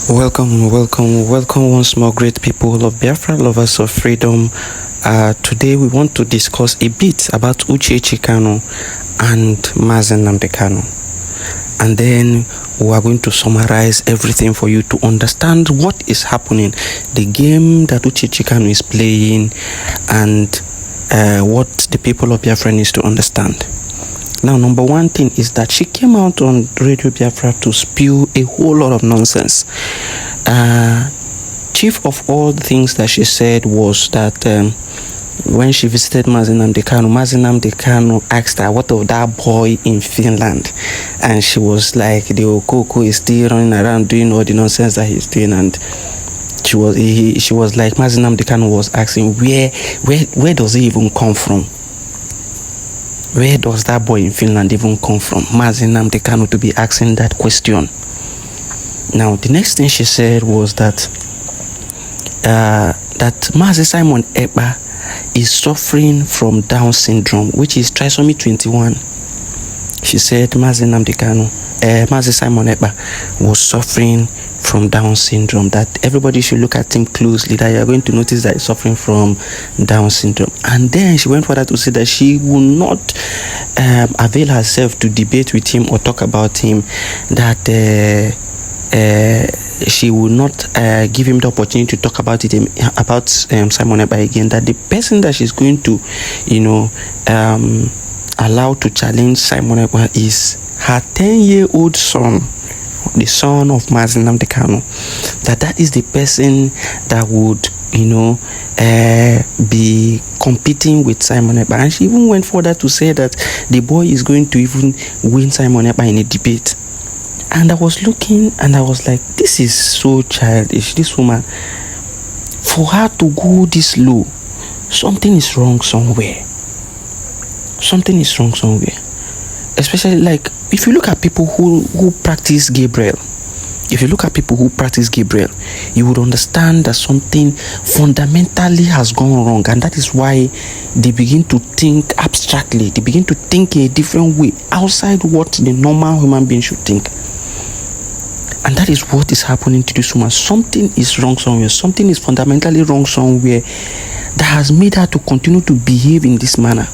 Welcome once more, great people of Biafra, lovers of freedom. Today we want to discuss a bit about Uchechi Kanu and Nnamdi Kanu. And then we are going to summarize everything for you to understand what is happening, the game that Uchechi Kanu is playing, and what the people of Biafra needs to understand. Now, number one thing is that she came out on Radio Biafra to spew a whole lot of nonsense. Chief of all the things that she said was that when she visited Nnamdi Kanu asked her, what of that boy in Finland? And she was like, the Okoko is still running around doing all the nonsense that he's doing. And she was like, Nnamdi Kanu was asking, where does he even come from? Where does that boy in Finland even come from? Nnamdi Kanu to be asking that question. Now, the next thing she said was that Mazi Simon Ekpa is suffering from Down syndrome, which is trisomy 21. She said Mazi Simon Ekpa was suffering from Down syndrome, that everybody should look at him closely, that you are going to notice that he's suffering from Down syndrome. And then she went further to say that she will not avail herself to debate with him or talk about him, that she will not give him the opportunity to talk about it, about Simon Ekpa again, that the person that she's going to allow to challenge Simon Ekpa is her 10-year-old son, the son of Nnamdi Kanu, that is the person that would be competing with Simon Ekpa. And she even went further to say that the boy is going to even win Simon Ekpa in a debate. And I was looking and I was like, this is so childish, this woman. For her to go this low, something is wrong somewhere. Something is wrong somewhere. Especially, like, if you look at people who practice Gabriel, you would understand that something fundamentally has gone wrong, and that is why they begin to think abstractly. They begin to think in a different way, outside what the normal human being should think. And that is what is happening to this woman. Something is wrong somewhere. Something is fundamentally wrong somewhere that has made her to continue to behave in this manner.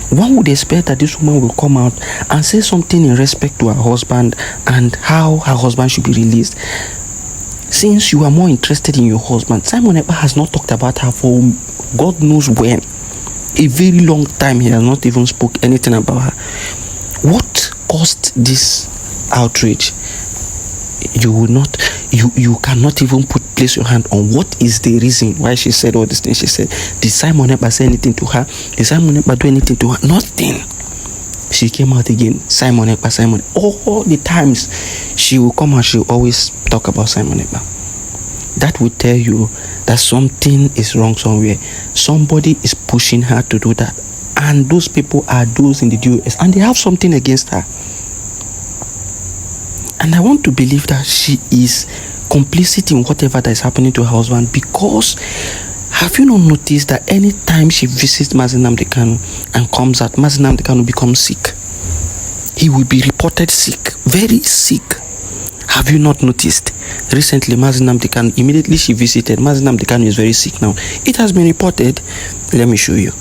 One would expect that this woman will come out and say something in respect to her husband and how her husband should be released. Since you are more interested in your husband, Simon Ekpa has not talked about her for God knows when. A very long time he has not even spoke anything about her. What caused this outrage? You cannot even place your hand on what is the reason why she said all these things she said. Did Simon Ekpa say anything to her? Did Simon Ekpa do anything to her? Nothing. She came out again, Simon Ekpa. All the times she will come out, she will always talk about Simon Ekpa. That will tell you that something is wrong somewhere. Somebody is pushing her to do that. And those people are those in the US, and they have something against her. And I want to believe that she is complicit in whatever that is happening to her husband, because have you not noticed that anytime she visits Nnamdi Kanu and comes out, Nnamdi Kanu becomes sick? He will be reported sick, very sick. Have you not noticed? Recently, Nnamdi Kanu, immediately she visited, Nnamdi Kanu is very sick now. It has been reported. Let me show you.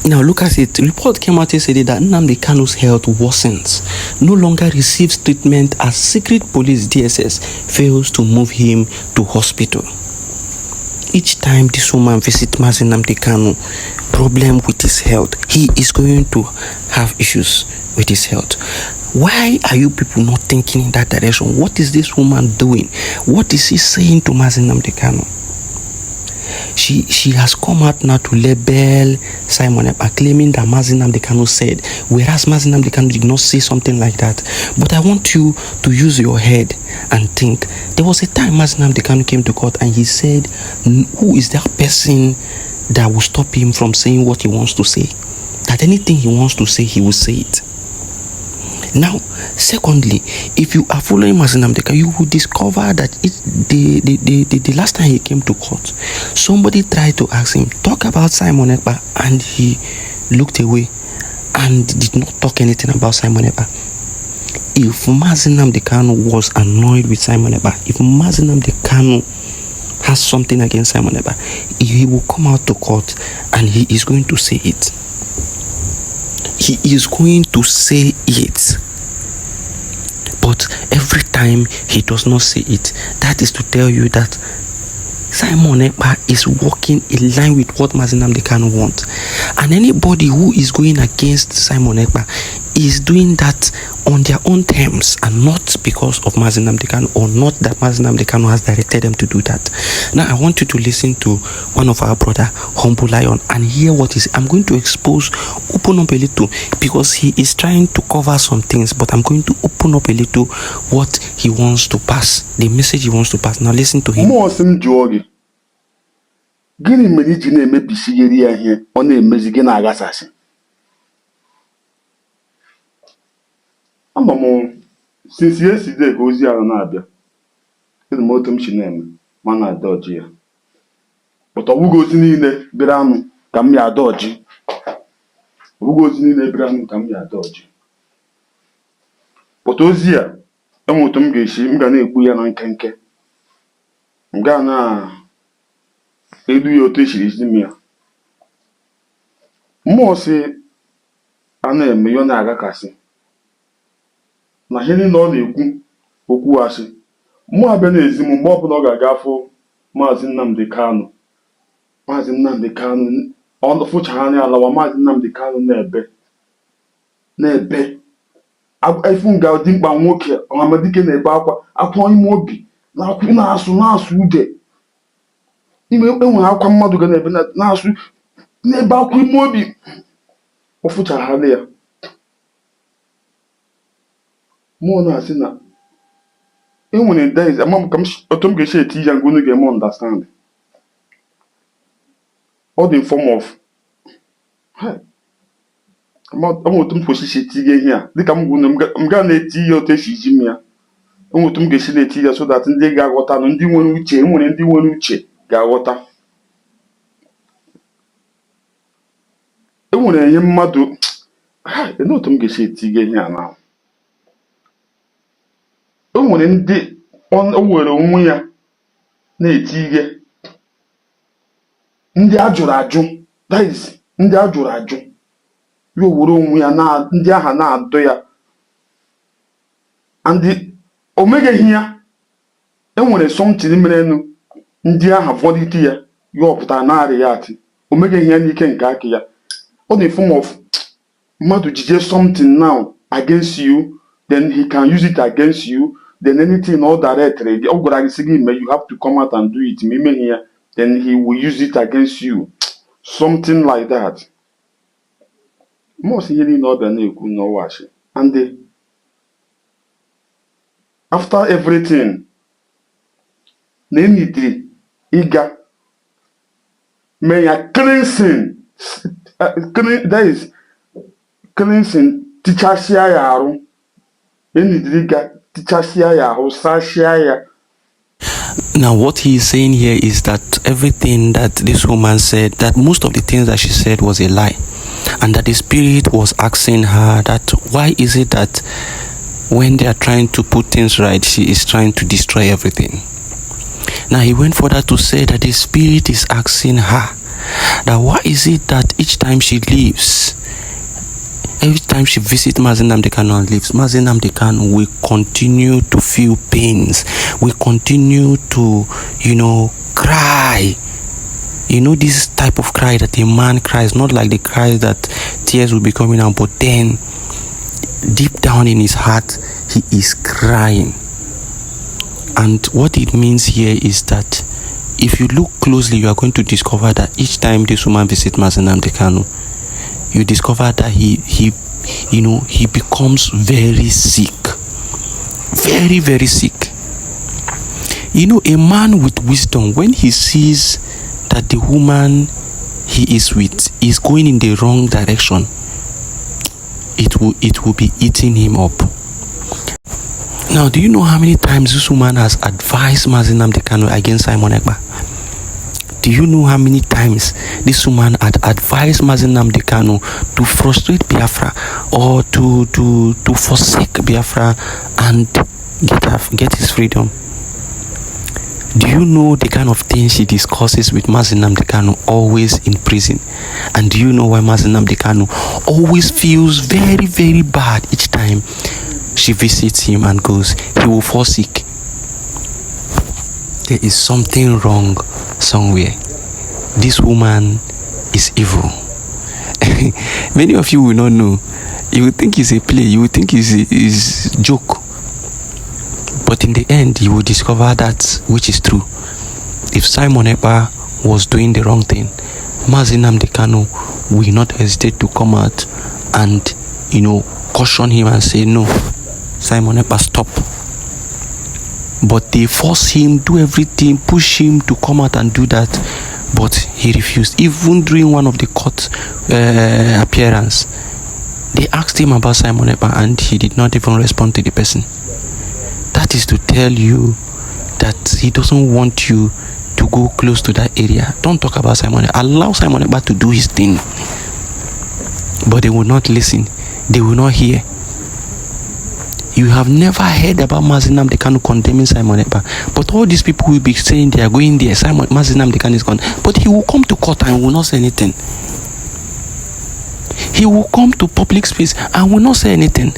Now look at it. The report came out yesterday that Nnamdi Kanu's health worsens, no longer receives treatment as secret police DSS fails to move him to hospital. Each time this woman visits Nnamdi Kanu, problem with his health, he is going to have issues with his health. Why are you people not thinking in that direction? What is this woman doing? What is she saying to Nnamdi Kanu? She has come out now to label Simon Ekpa, claiming that Nnamdi Kanu said, whereas Nnamdi Kanu did not say something like that. But I want you to use your head and think. There was a time Nnamdi Kanu came to court and he said, who is that person that will stop him from saying what he wants to say? That anything he wants to say, he will say it. Now, secondly, if you are following Nnamdi Kanu, you will discover that the last time he came to court, somebody tried to ask him, talk about Simon Ekpa, and he looked away and did not talk anything about Simon Ekpa. if Nnamdi Kanu was annoyed with Simon Ekpa, if Nnamdi Kanu has something against Simon Ekpa, he will come out to court and he is going to say it. He is going to say it. But every time he does not say it, that is to tell you that Simon Ekpa is working in line with what Nnamdi Kanu wants. And anybody who is going against Simon Ekpa is doing that on their own terms and not because of Nnamdi Kanu, or not that Nnamdi Kanu has directed them to do that. Now I want you to listen to one of our brother, Humble Lion, and hear what is. I'm going to open up a little, because he is trying to cover some things, but I'm going to open up a little what he wants to pass, the message he wants to pass. Now listen to him. Gịnị mere iji na-emebisigeri ya ihe ọ na-emezi gị na-agasasị? Ama m since yesterday ka ozi ahụ na-abịa, kedu m otu m si na-eme ma na-adọji ya. But ọ bụghị ozi niile bịara anụ ka m ya adọji. Ọ bụghị ozi niile bịara anụ ka m ya adọji. But ozi a enwe otu m ga-esi, m ga na-ekwu ya na nkenke. M ga na edu ya otu esiri isi m ya. Mmụọ si a na-eme ya na-agakasị na ihe niile ọ na-ekwu okwu asị. Mmụọ abịa na-ezi m mgbe ọbụla ọ ga-aga afọ Maazị Nnamdi Kanu. Maazị Nnamdi Kanu ọ fụchara alawa Maazị Nnamdi Kanu na-ebe ifu nga dị mkpa nwoke Ọhamadike na-ebe akwa ime obi na-asụ ude. Enwere akwa mmadụ ga na-ebe na-asụ n'ebe akwa ime obi. Ọ fụchara ya. Mmụọ na-asị na enwere days ama m ka otu m ga-esi eti ya ngunu ga-eme understand. All the form of ama otu m kwesịrị eti ya ihe a dịka m gwunu m ga na-eti ya otu esi iji m ya. Enwere otu m ga-esi na-eti ya so that ndị ga-aghọta na ndị nwere uche, enwere ndị nwere uche ga-aghọta. Enwere ihe mmadụ ene otu m ga-esi eti ya ihe a na. O nwere ndị o were onwe ya na-eti ihe ndị ajụrụ ajụ, that is ndị ajụrụ ajụ, ya were onwe ya na ndị aha na-adụ ya and o megeghị ya. Enwere something merenụ ndị aha voliti ya ọpụtara narị ya ati o megeghị ya n'ike nke aka ya. Ọ dị form of mmadụ jije something now against you, then he can use it against you. Then anything all directly, you have to come out and do it. Then he will use it against you. Something like that. Most hearing other no wash. And after everything, Iga may a cleansing. That is cleansing. Teacher Shia Now what he is saying here is that everything that this woman said, that most of the things that she said was a lie, and that the spirit was asking her that why is it that when they are trying to put things right, she is trying to destroy everything. Now he went further to say that the spirit is asking her that why is it that each time she leaves, every time she visits Nnamdi Kanu and leaves, Nnamdi Kanu will continue to feel pains, will continue to, cry. This type of cry that a man cries, not like the cry that tears will be coming out, but then deep down in his heart, he is crying. And what it means here is that if you look closely, you are going to discover that each time this woman visits Nnamdi Kanu, you discover that he becomes very sick. Very, very sick. A man with wisdom, when he sees that the woman he is with is going in the wrong direction, it will be eating him up. Now, do you know how many times this woman has advised Nnamdi Kanu against Simon Ekpa? Do you know how many times this woman had advised Nnamdi Kanu to frustrate Biafra or to forsake Biafra and get his freedom? Do you know the kind of things she discusses with Nnamdi Kanu always in prison? And do you know why Nnamdi Kanu always feels very, very bad each time she visits him and goes, he will fall sick? There is something wrong somewhere. This woman is evil. Many of you will not know. You will think it's a play. You will think it's a joke. But in the end, you will discover that which is true. If Simon Ekpa was doing the wrong thing, Nnamdi Kanu will not hesitate to come out and, caution him and say, no, Simon Ekpa, stop. But they force him, do everything, push him to come out and do that. But he refused. Even during one of the court appearance, they asked him about Simon Ekpa and he did not even respond to the person. That is to tell you that he doesn't want you to go close to that area. Don't talk about Simon Ekpa. Allow Simon Ekpa to do his thing. But they will not listen. They will not hear. You have never heard about Nnamdi Kanu condemning Simon Ekpa. But all these people will be saying they are going there. Nnamdi Kanu is gone. But he will come to court and will not say anything. He will come to public space and will not say anything.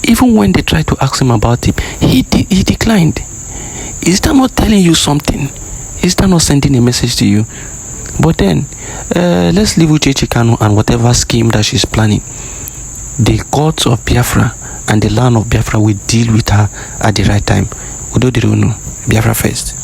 Even when they try to ask him about it, he declined. Is that not telling you something? Is that not sending a message to you? But then, let's leave Uchechi Kanu and whatever scheme that she's planning. The courts of Biafra and the land of Biafra will deal with her at the right time. Udo Dirunu, Biafra first.